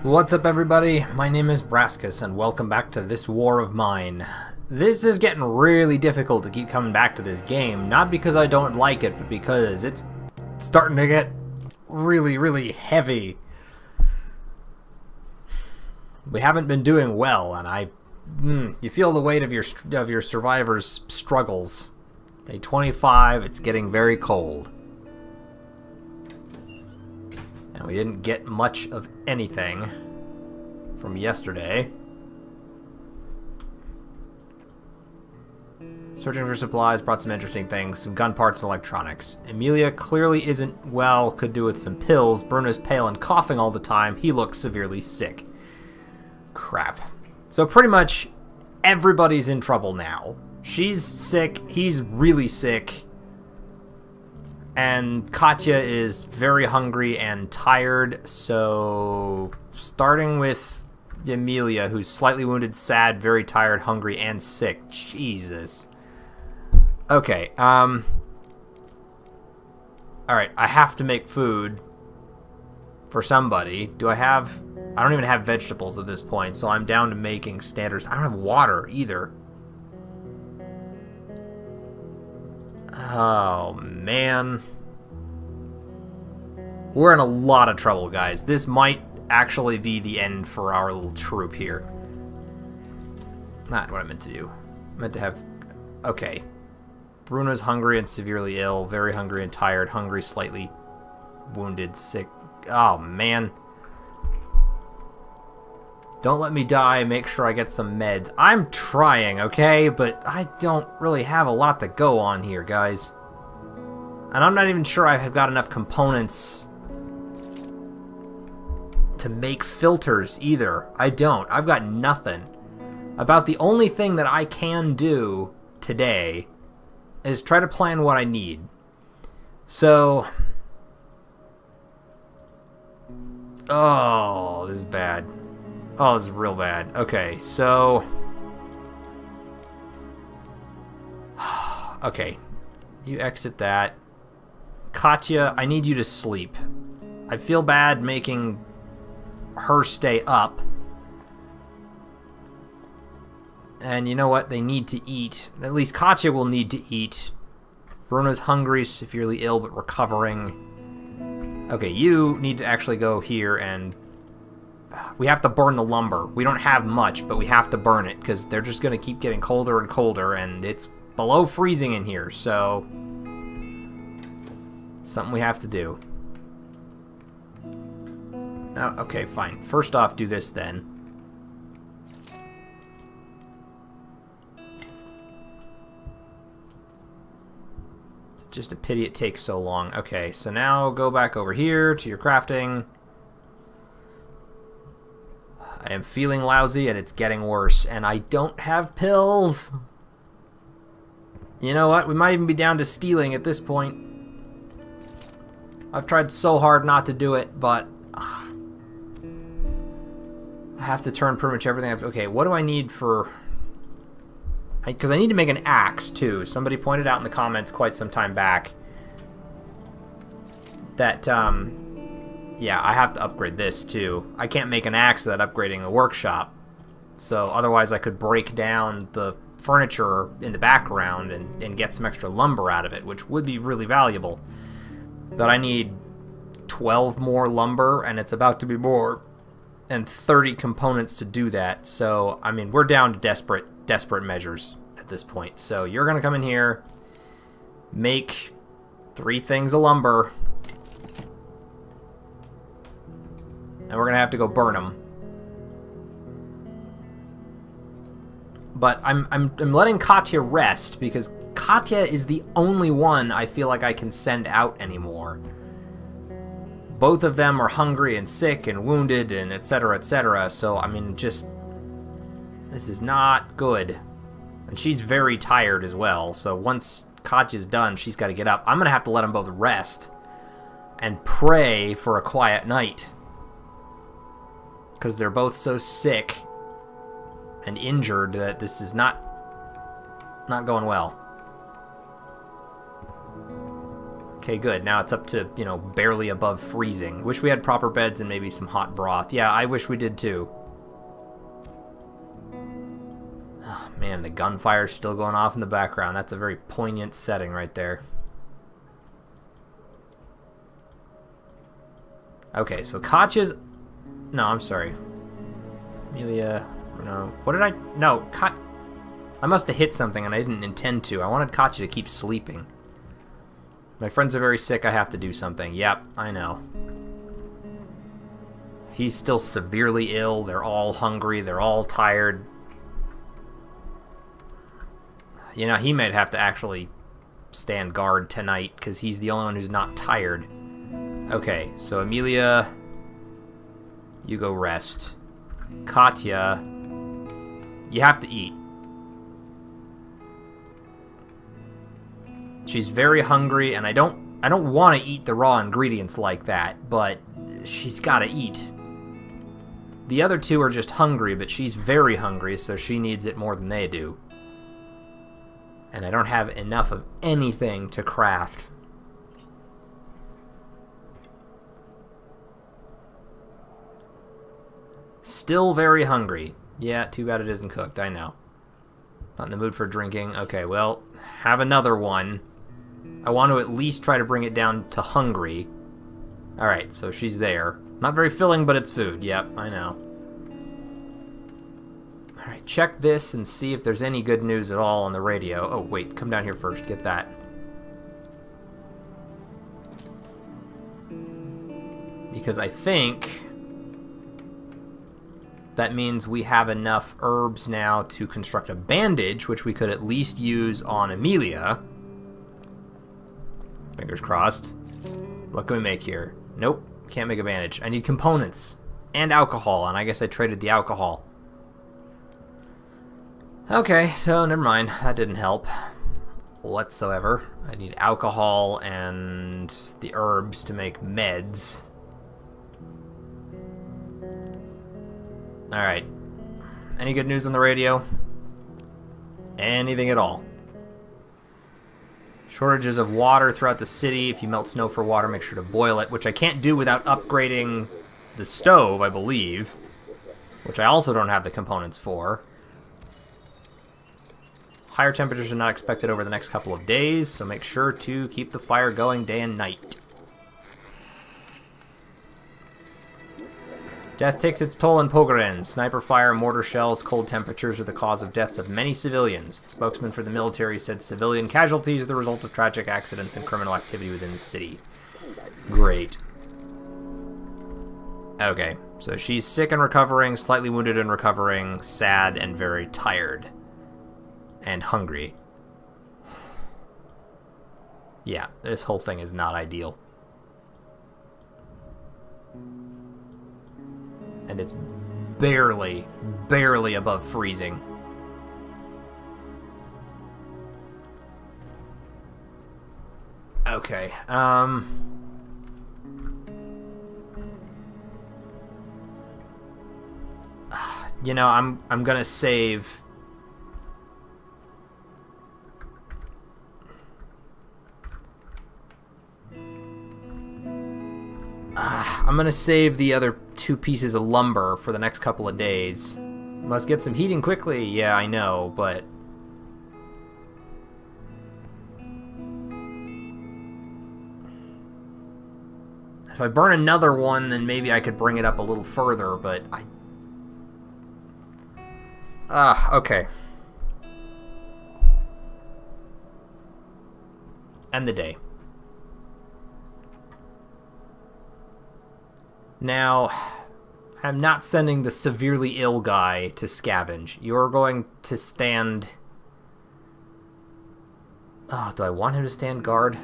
What's up, everybody? My name is Brascus, and welcome back to this war of mine. This is getting really difficult to keep coming back to this game, not because I don't like it, but because it's starting to get really heavy. We haven't been doing well, and you feel the weight of your survivors' struggles. Day 25, it's getting very cold. And we didn't get much of anything from yesterday. Searching for supplies brought some interesting things, some gun parts and electronics. Emilia clearly isn't well, could do with some pills. Bruno's pale and coughing all the time. He looks severely sick. Crap. So pretty much everybody's in trouble now. She's sick, he's really sick. And Katya is very hungry and tired, so starting with Emilia, who's slightly wounded, sad, very tired, hungry, and sick. Jesus. Okay, alright, I have to make food for somebody. I don't even have vegetables at this point, so I'm down to making standards. I don't have water, either. Oh, man. We're in a lot of trouble, guys. This might actually be the end for our little troop here. Not what I meant to do. I meant to have... Okay. Bruno's hungry and severely ill. Very hungry and tired. Hungry, slightly wounded, sick. Oh, man. Don't let me die. Make sure I get some meds. I'm trying, okay? But I don't really have a lot to go on here, guys. And I'm not even sure I have got enough components to make filters, either. I don't. I've got nothing. About the only thing that I can do today is try to plan what I need. So... Oh, this is bad. Oh, this is real bad. Okay, so... Okay. You exit that. Katya, I need you to sleep. I feel bad making her stay up. And you know what? They need to eat. At least Katya will need to eat. Bruno's hungry, severely ill, but recovering. Okay, you need to actually go here and... We have to burn the lumber. We don't have much, but we have to burn it, because they're just going to keep getting colder and colder, and it's below freezing in here, so... Something we have to do. Oh, okay, fine. First off, do this then. It's just a pity it takes so long. Okay, so now go back over here to your crafting. I am feeling lousy, and it's getting worse, and I don't have pills. You know what? We might even be down to stealing at this point. I've tried so hard not to do it, but... I have to turn pretty much everything up. Okay, what do I need for... Because I need to make an axe, too. Somebody pointed out in the comments quite some time back that, yeah, I have to upgrade this, too. I can't make an axe without upgrading the workshop. So, otherwise I could break down the furniture in the background and get some extra lumber out of it, which would be really valuable. But I need 12 more lumber, and it's about to be more than 30 components to do that. So, I mean, we're down to desperate measures at this point. So, you're going to come in here, make 3 things of lumber, and we're going to have to go burn them. But I'm letting Katya rest, because Katya is the only one I feel like I can send out anymore. Both of them are hungry and sick and wounded and etc., etc. So, I mean, just... This is not good. And she's very tired as well. So once Katya's done, she's got to get up. I'm going to have to let them both rest and pray for a quiet night. Because they're both so sick and injured that this is not going well. Okay, good. Now it's up to, you know, barely above freezing. Wish we had proper beds and maybe some hot broth. Yeah, I wish we did too. Oh, man, the gunfire's still going off in the background. That's a very poignant setting right there. Okay, so Katya's... No, I'm sorry. Amelia... No. What did I... No, I must have hit something and I didn't intend to. I wanted Katya to keep sleeping. My friends are very sick. I have to do something. Yep, I know. He's still severely ill. They're all hungry. They're all tired. You know, he might have to actually stand guard tonight because he's the only one who's not tired. Okay, so Amelia, you go rest. Katya, you have to eat. She's very hungry, and I don't want to eat the raw ingredients like that, but she's got to eat. The other two are just hungry, but she's very hungry, so she needs it more than they do. And I don't have enough of anything to craft. Still very hungry. Yeah, too bad it isn't cooked, I know. Not in the mood for drinking. Okay, well, have another one. I want to at least try to bring it down to hungry. Alright, so she's there. Not very filling, but it's food. Yep, I know. Alright, check this and see if there's any good news at all on the radio. Oh, wait, come down here first. Get that. Because I think that means we have enough herbs now to construct a bandage, which we could at least use on Amelia. Fingers crossed. What can we make here? Nope, can't make a bandage. I need components and alcohol, and I guess I traded the alcohol. Okay, so never mind. That didn't help whatsoever. I need alcohol and the herbs to make meds. Alright. Any good news on the radio? Anything at all? Shortages of water throughout the city. If you melt snow for water, make sure to boil it, which I can't do without upgrading the stove, I believe. Which I also don't have the components for. Higher temperatures are not expected over the next couple of days, so make sure to keep the fire going day and night. Death takes its toll in Pogren. Sniper fire, mortar shells, cold temperatures are the cause of deaths of many civilians. The spokesman for the military said civilian casualties are the result of tragic accidents and criminal activity within the city. Great. Okay, so she's sick and recovering, slightly wounded and recovering, sad and very tired. And hungry. Yeah, this whole thing is not ideal. And it's barely above freezing. Okay, you know, I'm gonna save. I'm gonna save the other 2 pieces of lumber for the next couple of days. Must get some heating quickly. Yeah, I know, but if I burn another one, then maybe I could bring it up a little further, but okay. End the day. Now, I'm not sending the severely ill guy to scavenge. You're going to stand... Oh, do I want him to stand guard?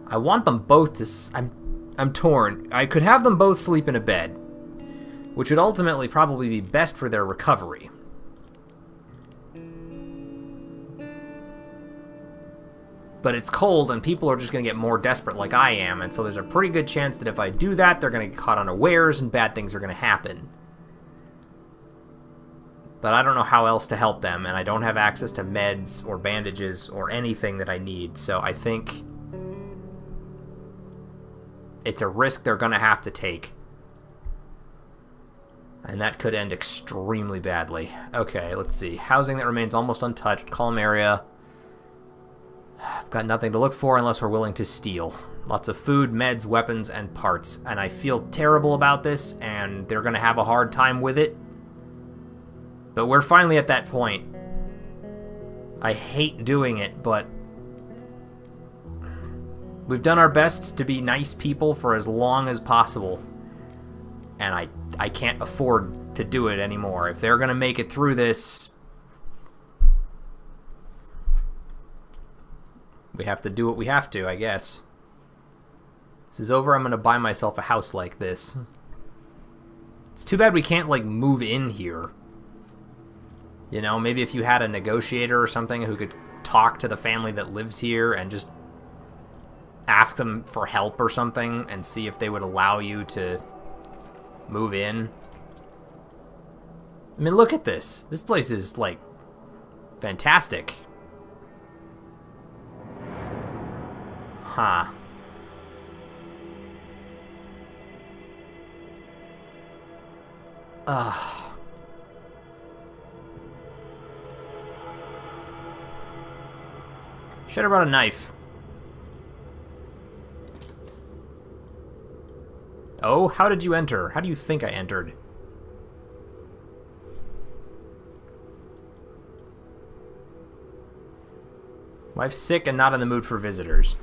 I want them both to... I'm torn. I could have them both sleep in a bed, which would ultimately probably be best for their recovery. But it's cold, and people are just going to get more desperate like I am, and so there's a pretty good chance that if I do that, they're going to get caught unawares, and bad things are going to happen. But I don't know how else to help them, and I don't have access to meds or bandages or anything that I need, so I think it's a risk they're going to have to take. And that could end extremely badly. Okay, let's see. Housing that remains almost untouched. Column area. I've got nothing to look for unless we're willing to steal. Lots of food, meds, weapons, and parts. And I feel terrible about this, and they're going to have a hard time with it. But we're finally at that point. I hate doing it, but we've done our best to be nice people for as long as possible. And I can't afford to do it anymore. If they're going to make it through this, we have to do what we have to, I guess. This is over, I'm going to buy myself a house like this. It's too bad we can't, like, move in here. You know, maybe if you had a negotiator or something who could talk to the family that lives here and just ask them for help or something and see if they would allow you to move in. I mean, look at this. This place is, like, fantastic. Huh. Ugh. Should have brought a knife. Oh, how did you enter? How do you think I entered? Wife's sick and not in the mood for visitors.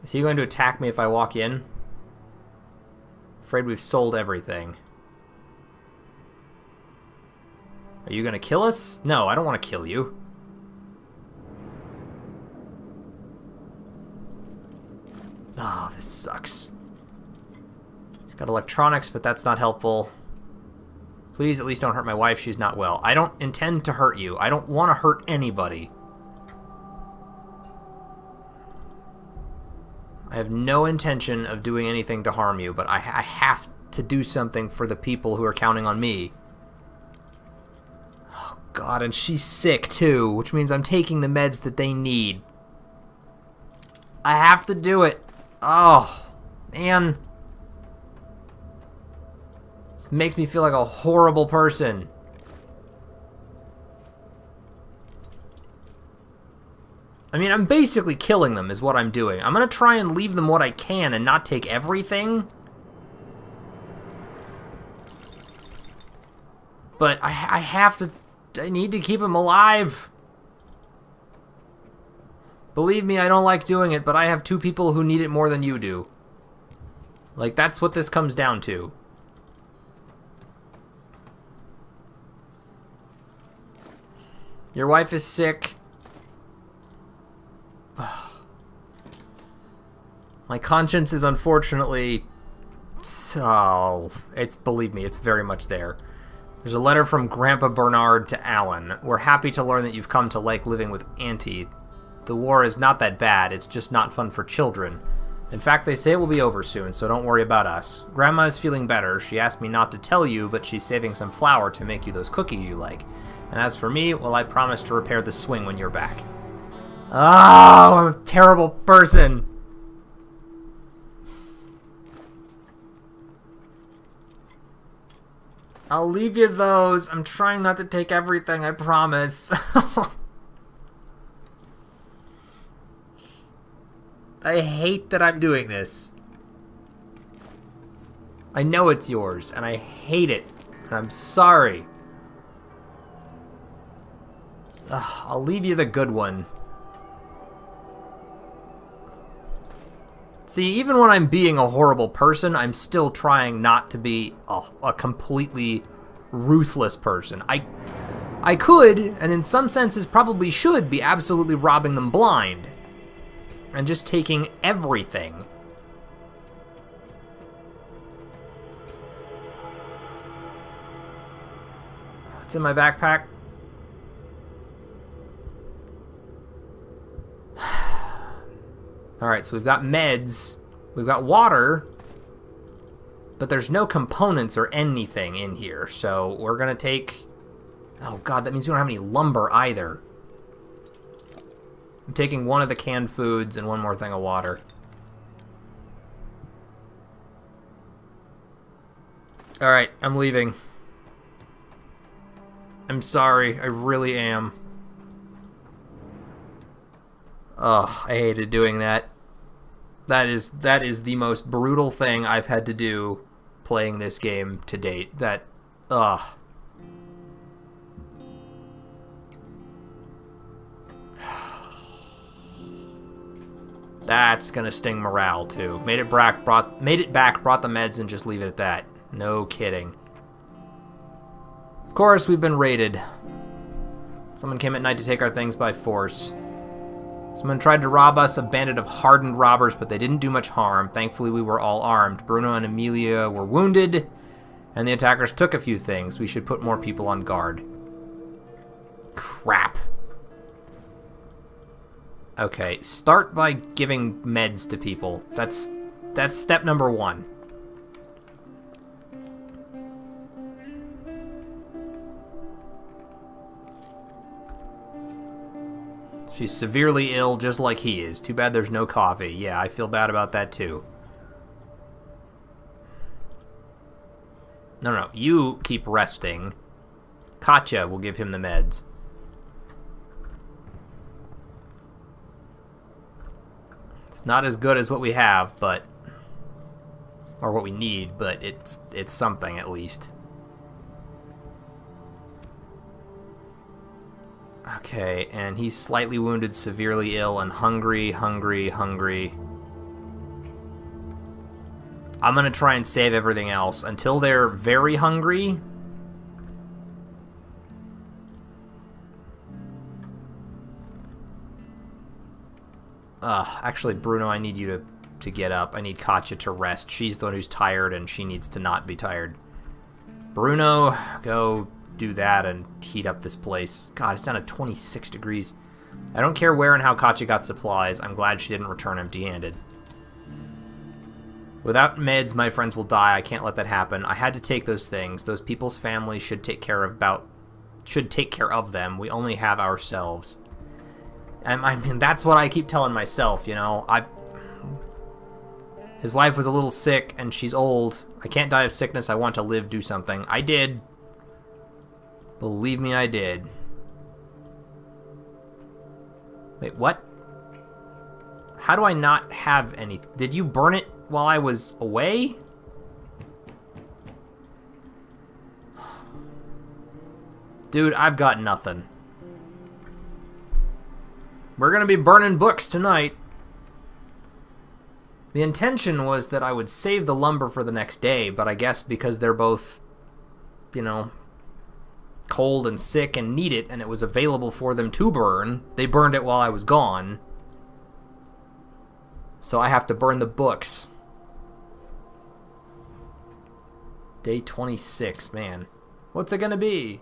Is he going to attack me if I walk in? Afraid we've sold everything. Are you going to kill us? No, I don't want to kill you. Oh, this sucks. He's got electronics, but that's not helpful. Please, at least don't hurt my wife. She's not well. I don't intend to hurt you. I don't want to hurt anybody. I have no intention of doing anything to harm you, but I have to do something for the people who are counting on me. Oh, God, and she's sick, too, which means I'm taking the meds that they need. I have to do it. Oh, man. This makes me feel like a horrible person. I mean, I'm basically killing them is what I'm doing. I'm going to try and leave them what I can and not take everything. But I have to... I need to keep them alive. Believe me, I don't like doing it, but I have two people who need it more than you do. Like, that's what this comes down to. Your wife is sick. My conscience is unfortunately... Oh, believe me, it's very much there. There's a letter from Grandpa Bernard to Alan. We're happy to learn that you've come to like living with Auntie. The war is not that bad, it's just not fun for children. In fact, they say it will be over soon, so don't worry about us. Grandma is feeling better. She asked me not to tell you, but she's saving some flour to make you those cookies you like. And as for me, well, I promise to repair the swing when you're back. Oh, I'm a terrible person. I'll leave you those. I'm trying not to take everything, I promise. I hate that I'm doing this. I know it's yours, and I hate it. And I'm sorry. Ugh, I'll leave you the good one. See, even when I'm being a horrible person, I'm still trying not to be a completely ruthless person. I could, and in some senses probably should, be absolutely robbing them blind. And just taking everything. It's in my backpack. Alright, so we've got meds. We've got water. But there's no components or anything in here, so we're gonna take... Oh god, that means we don't have any lumber either. I'm taking one of the canned foods and one more thing of water. Alright, I'm leaving. I'm sorry, I really am. Ugh, I hated doing that. That is the most brutal thing I've had to do playing this game to date. That, ugh. That's gonna sting morale too. Made it back, brought the meds, and just leave it at that. No kidding. Of course, we've been raided. Someone came at night to take our things by force. Someone tried to rob us, a bandit of hardened robbers, but they didn't do much harm. Thankfully, we were all armed. Bruno and Amelia were wounded, and the attackers took a few things. We should put more people on guard. Crap. Okay, start by giving meds to people. That's step number 1. She's severely ill, just like he is. Too bad there's no coffee. Yeah, I feel bad about that, too. No, you keep resting. Katya will give him the meds. It's not as good as what we have, but... or what we need, but it's something, at least. Okay, and he's slightly wounded, severely ill, and hungry. I'm gonna try and save everything else until they're very hungry. Actually, Bruno, I need you to get up. I need Katya to rest. She's the one who's tired, and she needs to not be tired. Bruno, go do that and heat up this place. God, it's down to 26 degrees. I don't care where and how Katya got supplies. I'm glad she didn't return empty-handed. Without meds, my friends will die. I can't let that happen. I had to take those things. Those people's families should take care of them. We only have ourselves. And I mean, that's what I keep telling myself, you know. His wife was a little sick, and she's old. I can't die of sickness. I want to live, do something. I did. Believe me, I did. Wait, what? How do I not have any? Did you burn it while I was away? Dude, I've got nothing. We're gonna be burning books tonight. The intention was that I would save the lumber for the next day, but I guess because they're both, you know, cold and sick and need it, and it was available for them to burn, they burned it while I was gone. So I have to burn the books. Day 26, man. What's it gonna be?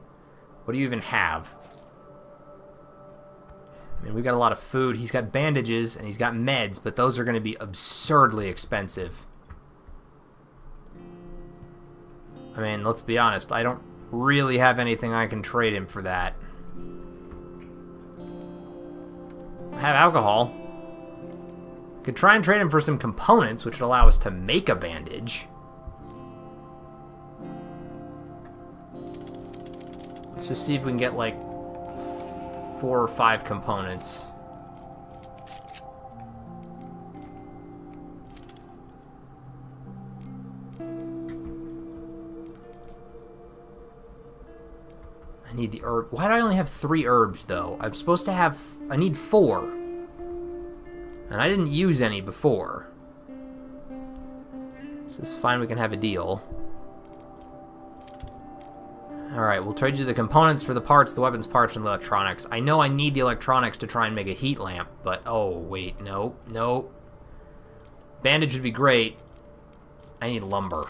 What do you even have? I mean, we've got a lot of food. He's got bandages, and he's got meds, but those are going to be absurdly expensive. I mean, let's be honest. I don't really have anything I can trade him for that. I have alcohol. Could try and trade him for some components, which would allow us to make a bandage. Let's just see if we can get, like, 4 or 5 components. I need the herb. Why do I only have 3 herbs, though? I'm supposed to have... I need 4. And I didn't use any before. So it's fine, we can have a deal. Alright, we'll trade you the components for the parts, the weapons parts, and the electronics. I know I need the electronics to try and make a heat lamp, but... oh, wait, no. Bandage would be great. I need lumber.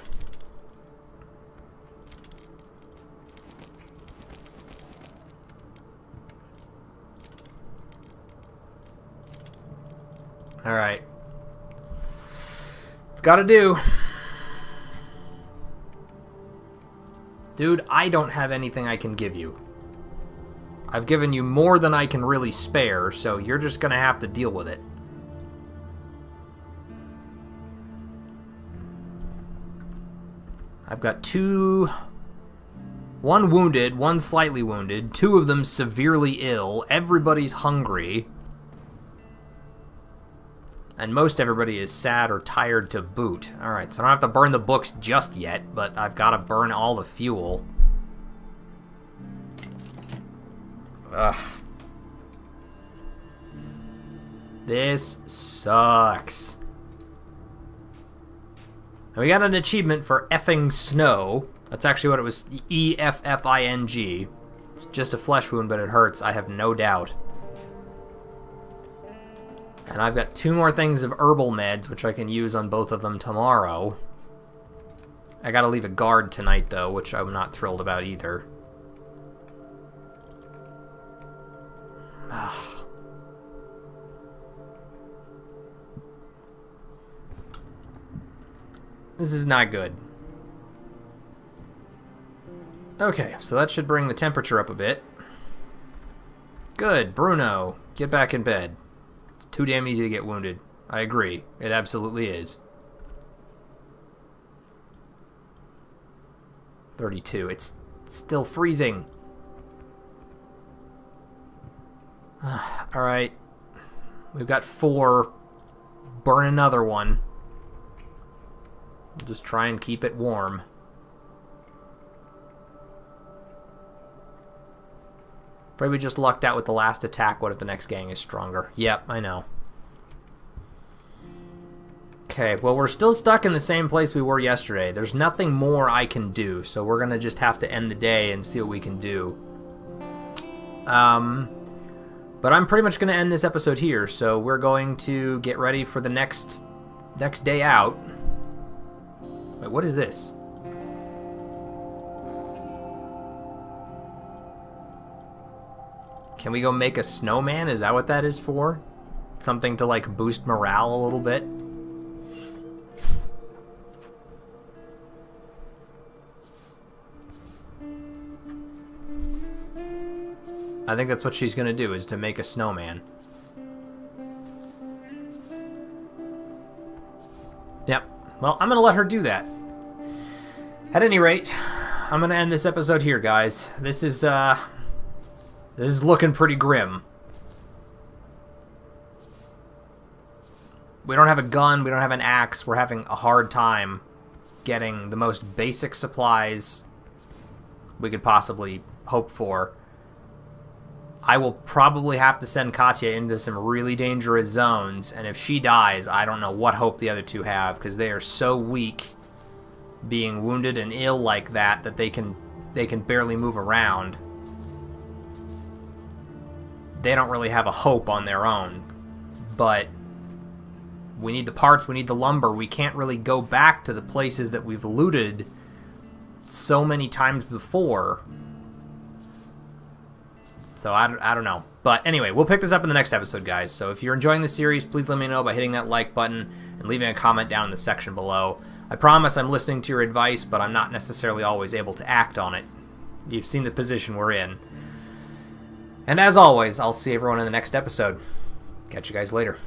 Alright. It's gotta do. Dude, I don't have anything I can give you. I've given you more than I can really spare, so you're just gonna have to deal with it. I've got one wounded, one slightly wounded, 2 of them severely ill, everybody's hungry, and most everybody is sad or tired to boot. Alright, so I don't have to burn the books just yet, but I've got to burn all the fuel. Ugh. This sucks. And we got an achievement for effing snow. That's actually what it was, E-F-F-I-N-G. It's just a flesh wound, but it hurts, I have no doubt. And I've got 2 more things of herbal meds, which I can use on both of them tomorrow. I gotta leave a guard tonight, though, which I'm not thrilled about either. This is not good. Okay, so that should bring the temperature up a bit. Good, Bruno, get back in bed. It's too damn easy to get wounded. I agree. It absolutely is. 32. It's still freezing. Alright. We've got 4. Burn another one. We'll just try and keep it warm. Afraid we just lucked out with the last attack. What if the next gang is stronger? Yep, I know. Okay, well, we're still stuck in the same place we were yesterday. There's nothing more I can do, so we're going to just have to end the day and see what we can do. But I'm pretty much going to end this episode here, so we're going to get ready for the next day out. Wait, what is this? Can we go make a snowman? Is that what that is for? Something to, like, boost morale a little bit? I think that's what she's gonna do, is to make a snowman. Yep. Well, I'm gonna let her do that. At any rate, I'm gonna end this episode here, guys. This is looking pretty grim. We don't have a gun, we don't have an axe, we're having a hard time getting the most basic supplies we could possibly hope for. I will probably have to send Katya into some really dangerous zones, and if she dies, I don't know what hope the other 2 have, because they are so weak, being wounded and ill like that, that they can barely move around. They don't really have a hope on their own, but we need the parts, we need the lumber. We can't really go back to the places that we've looted so many times before. So I don't know. But anyway, we'll pick this up in the next episode, guys. So if you're enjoying the series, please let me know by hitting that like button and leaving a comment down in the section below. I promise I'm listening to your advice, but I'm not necessarily always able to act on it. You've seen the position we're in. And as always, I'll see everyone in the next episode. Catch you guys later.